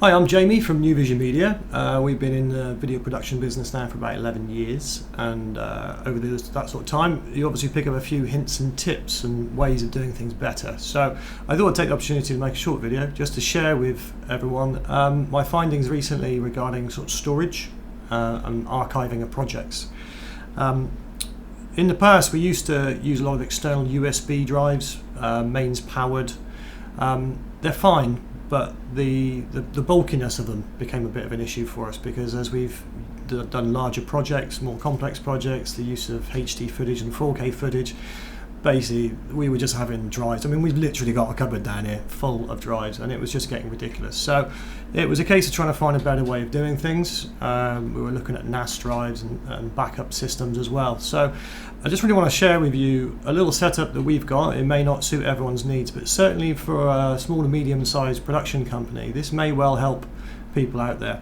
Hi, I'm Jamie from New Vision Media. We've been in the video production business now for about 11 years, and over that sort of time you obviously pick up a few hints and tips and ways of doing things better. So I thought I'd take the opportunity to make a short video just to share with everyone my findings recently regarding sort of storage and archiving of projects. In the past we used to use a lot of external USB drives, mains powered. They're fine, but the bulkiness of them became a bit of an issue for us, because as we've done larger projects, more complex projects, the use of HD footage and 4K footage, basically we were just having drives. I mean, we've literally got a cupboard down here full of drives, and it was just getting ridiculous. So it was a case of trying to find a better way of doing things. We were looking at NAS drives and backup systems as well. So I just really want to share with you a little setup that we've got. It may not suit everyone's needs, but certainly for a small to medium-sized production company, this may well help people out there.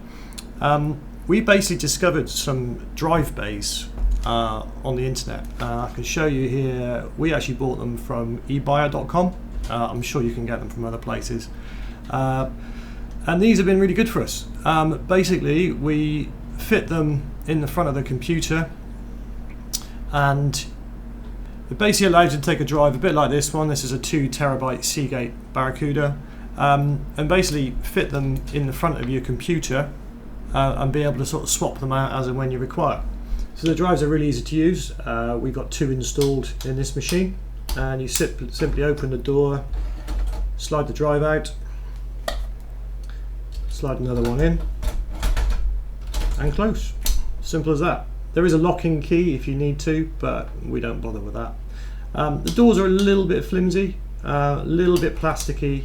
We basically discovered some drive bays on the internet. I can show you here. We actually bought them from ebuyer.com. I'm sure you can get them from other places. And these have been really good for us. Basically, we fit them in the front of the computer, and it basically allows you to take a drive a bit like this one. This is a 2 terabyte Seagate Barracuda, and basically fit them in the front of your computer and be able to sort of swap them out as and when you require. So the drives are really easy to use. We've got 2 installed in this machine, and you simply open the door, slide the drive out, slide another one in, and close. Simple as that. There is a locking key if you need to, but we don't bother with that. The doors are a little bit flimsy, a little bit plasticky,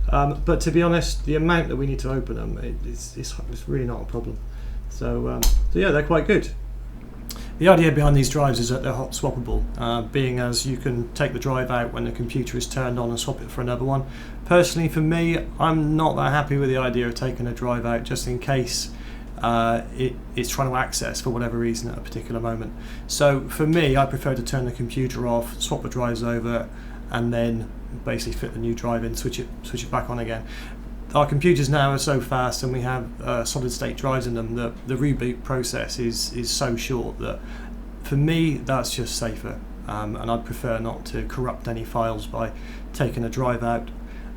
but to be honest, the amount that we need to open them, it's really not a problem. So yeah, they're quite good. The idea behind these drives is that they're hot swappable, being as you can take the drive out when the computer is turned on and swap it for another one. Personally, for me, I'm not that happy with the idea of taking a drive out just in case it's trying to access for whatever reason at a particular moment. So for me, I prefer to turn the computer off, swap the drives over, and then basically fit the new drive in, switch it back on again. Our computers now are so fast, and we have solid state drives in them, that the reboot process is so short that for me that's just safer, and I'd prefer not to corrupt any files by taking a drive out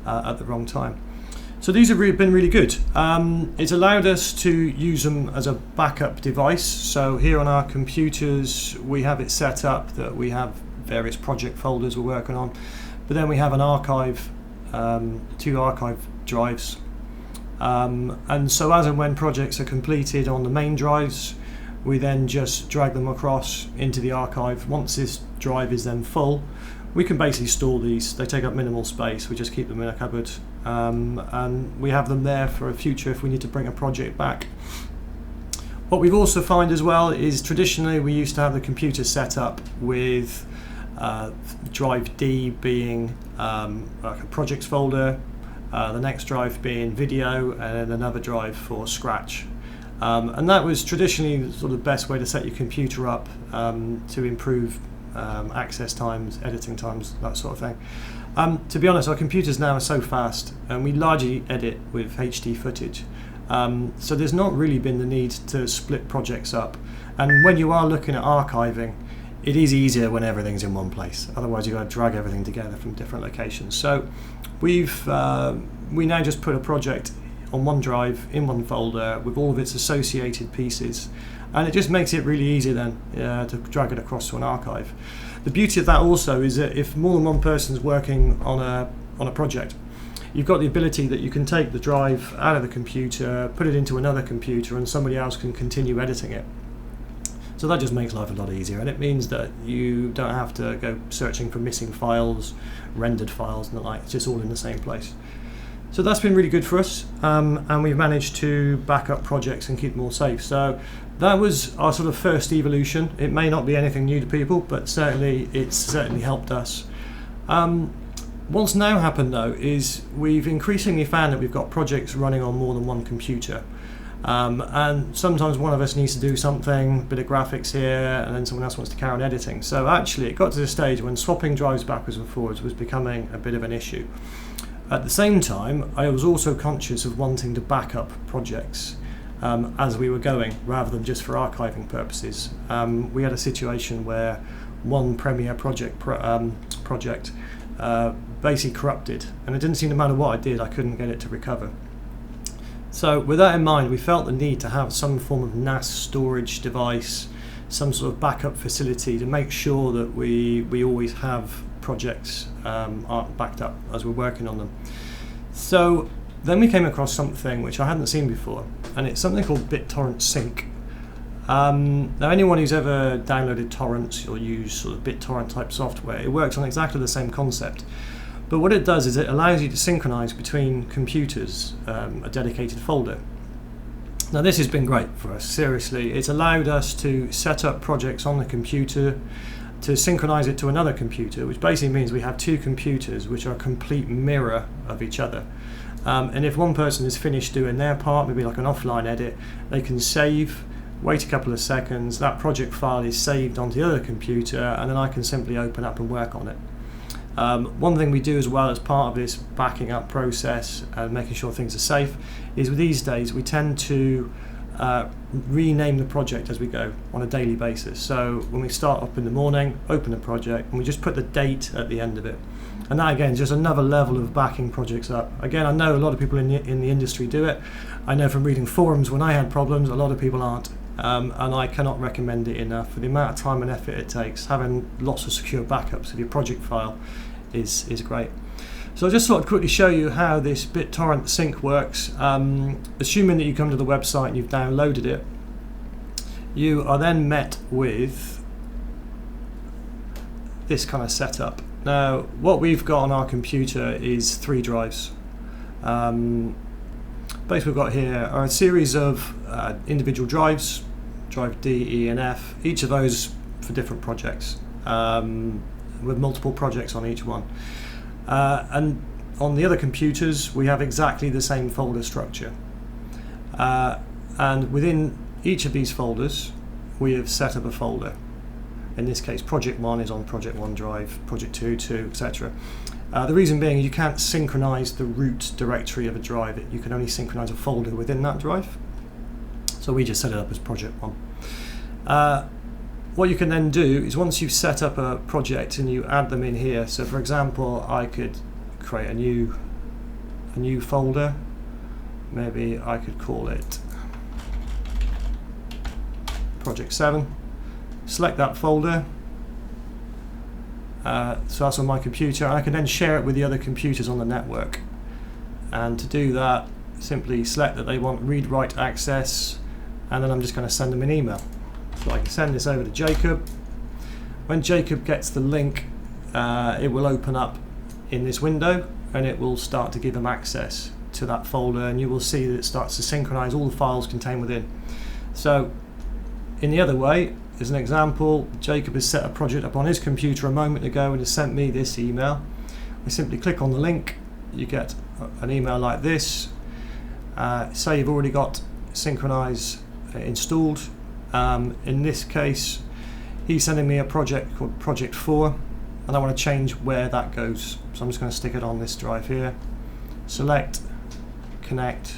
at the wrong time. So these have been really good. It's allowed us to use them as a backup device. So here on our computers we have it set up that we have various project folders we're working on, but then we have an archive, 2 archive drives, and so as and when projects are completed on the main drives, we then just drag them across into the archive. Once this drive is then full, we can basically store these. They take up minimal space. We just keep them in a cupboard, and we have them there for a future if we need to bring a project back. What we've also found as well is traditionally we used to have the computer set up with drive D being like a projects folder, the next drive being video, and then another drive for scratch. And that was traditionally sort of the best way to set your computer up to improve access times, editing times, that sort of thing. To be honest, our computers now are so fast, and we largely edit with HD footage. So there's not really been the need to split projects up. And when you are looking at archiving, it is easier when everything's in one place. Otherwise you've got to drag everything together from different locations. So we now just put a project on one drive in one folder with all of its associated pieces, and it just makes it really easy then to drag it across to an archive. The beauty of that also is that if more than one person's working on a project, you've got the ability that you can take the drive out of the computer, put it into another computer, and somebody else can continue editing it. So that just makes life a lot easier, and it means that you don't have to go searching for missing files, rendered files and the like. It's just all in the same place. So that's been really good for us, and we've managed to back up projects and keep them all safe. So that was our sort of first evolution. It may not be anything new to people, but it's certainly helped us. What's now happened though is we've increasingly found that we've got projects running on more than one computer. And sometimes one of us needs to do something, a bit of graphics here, and then someone else wants to carry on editing. So actually it got to the stage when swapping drives backwards and forwards was becoming a bit of an issue. At the same time, I was also conscious of wanting to back up projects as we were going, rather than just for archiving purposes. We had a situation where one Premiere project basically corrupted, and it didn't seem no matter what I did, I couldn't get it to recover. So with that in mind, we felt the need to have some form of NAS storage device, some sort of backup facility to make sure that we always have projects backed up as we're working on them. So then we came across something which I hadn't seen before, and it's something called BitTorrent Sync. Now anyone who's ever downloaded torrents or used sort of BitTorrent type software, it works on exactly the same concept. But what it does is it allows you to synchronize between computers, a dedicated folder. Now this has been great for us, seriously. It's allowed us to set up projects on the computer, to synchronize it to another computer, which basically means we have two computers which are a complete mirror of each other. And if one person is finished doing their part, maybe like an offline edit, they can save, wait a couple of seconds, that project file is saved onto the other computer, and then I can simply open up and work on it. One thing we do as well as part of this backing up process and making sure things are safe is these days we tend to rename the project as we go on a daily basis. So when we start up in the morning, open the project, and we just put the date at the end of it. And that again is just another level of backing projects up. Again, I know a lot of people in the industry do it. I know from reading forums when I had problems, a lot of people aren't. And I cannot recommend it enough for the amount of time and effort it takes. Having lots of secure backups of your project file is great. So I just thought I'd quickly show you how this BitTorrent Sync works. Assuming that you come to the website and you've downloaded it, you are then met with this kind of setup. Now what we've got on our computer is 3 drives. Basically we've got here are a series of individual drives, drive D, E and F, each of those for different projects, with multiple projects on each one. And on the other computers we have exactly the same folder structure. And within each of these folders we have set up a folder. In this case project 1 is on project 1 drive, project 2, etc. The reason being you can't synchronize the root directory of a drive, you can only synchronize a folder within that drive. So we just set it up as project 1. What you can then do is once you've set up a project and you add them in here, so for example I could create a new folder, maybe I could call it project 7, select that folder, so that's on my computer, and I can then share it with the other computers on the network. And to do that, simply select that they want read-write access, and then I'm just going to send them an email. So I can send this over to Jacob. When Jacob gets the link, it will open up in this window and it will start to give him access to that folder, and you will see that it starts to synchronize all the files contained within. So in the other way, as an example, Jacob has set a project up on his computer a moment ago and has sent me this email. I simply click on the link, you get an email like this. Say you've already got Synchronize installed. In this case, he's sending me a project called project 4, and I want to change where that goes. So I'm just going to stick it on this drive here. Select, connect,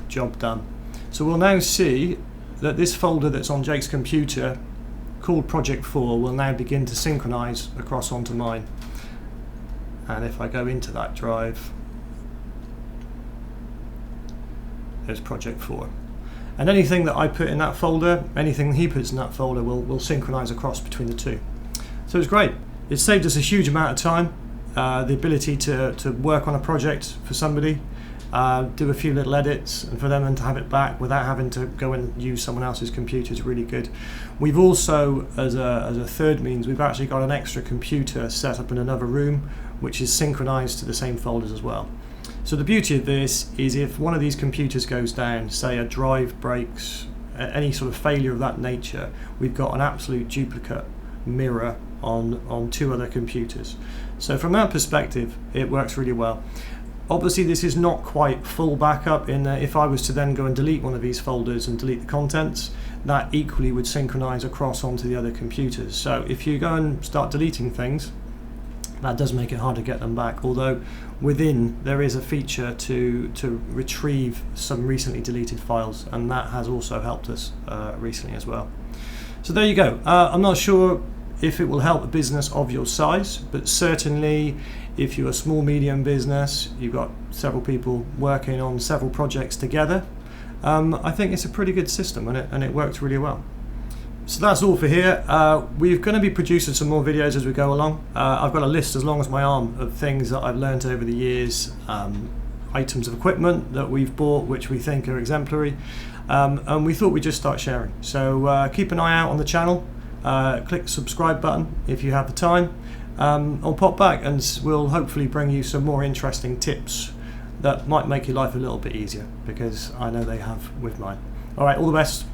job done. So we'll now see that this folder that's on Jake's computer called project 4 will now begin to synchronize across onto mine. And if I go into that drive, there's project 4. And anything that I put in that folder, anything he puts in that folder will synchronize across between the two. So it's great. It saved us a huge amount of time, the ability to work on a project for somebody, do a few little edits, and for them then to have it back without having to go and use someone else's computer is really good. We've also, as a third means, we've actually got an extra computer set up in another room which is synchronized to the same folders as well. So the beauty of this is if one of these computers goes down, say a drive breaks, any sort of failure of that nature, we've got an absolute duplicate mirror on 2 other computers. So from that perspective, it works really well. Obviously this is not quite full backup in that if I was to then go and delete one of these folders and delete the contents, that equally would synchronize across onto the other computers. So if you go and start deleting things, that does make it hard to get them back, although within there is a feature to retrieve some recently deleted files, and that has also helped us recently as well. So there you go. I'm not sure if it will help a business of your size, but certainly if you're a small medium business, you've got several people working on several projects together, I think it's a pretty good system, and it works really well. So that's all for here. We're going to be producing some more videos as we go along. I've got a list as long as my arm of things that I've learned over the years, items of equipment that we've bought which we think are exemplary, and we thought we'd just start sharing. So keep an eye out on the channel, click the subscribe button if you have the time. I'll pop back and we'll hopefully bring you some more interesting tips that might make your life a little bit easier, because I know they have with mine. Alright, all the best.